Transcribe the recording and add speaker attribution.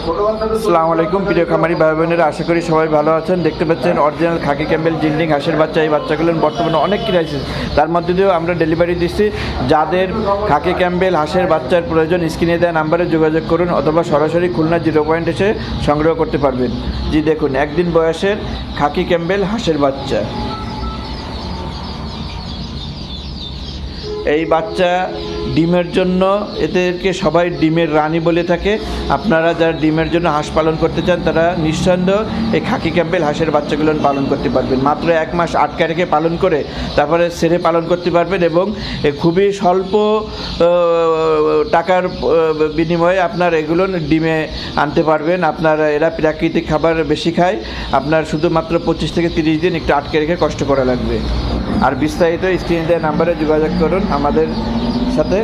Speaker 1: আসসালামু আলাইকুম প্রিয় খামারি ভাই বোনেরা, আশা করি সবাই ভালো আছেন। দেখতে পাচ্ছেন অরিজিনাল খাকি ক্যাম্বেল জিন্ডিং হাঁসের বাচ্চা। এই বাচ্চাগুলো বর্তমানে অনেক ক্রাইসিস, তার মধ্যে দিয়েও আমরা ডেলিভারি দিচ্ছি। যাদের খাকি ক্যাম্বেল হাঁসের বাচ্চার প্রয়োজন স্ক্রিনে দেওয়া নাম্বারে যোগাযোগ করুন, অথবা সরাসরি খুলনা 0 পয়েন্ট এসে সংগ্রহ করতে পারবেন। জি দেখুন, একদিন বয়সের খাকি ক্যাম্বেল হাঁসের বাচ্চা। এই বাচ্চা ডিমের জন্য, এদেরকে সবাই ডিমের রানী বলে থাকে। আপনারা যারা ডিমের জন্য হাঁস পালন করতে চান তারা নিঃসন্দেহ এই খাকি ক্যাম্বেল হাঁসের বাচ্চাগুলো পালন করতে পারবেন। মাত্র 1 মাস আটকা রেখে পালন করে তারপরে ছেড়ে পালন করতে পারবেন, এবং খুবই স্বল্প টাকার বিনিময়ে আপনার এগুলো ডিমে আনতে পারবেন। আপনার এরা প্রাকৃতিক খাবার বেশি খায়। আপনার শুধুমাত্র 25 থেকে 30 দিন একটু আটকে রেখে কষ্ট করা লাগবে। আর বিস্তারিত স্ক্রিনে দেওয়া নাম্বারে যোগাযোগ করুন আমাদের সাথে।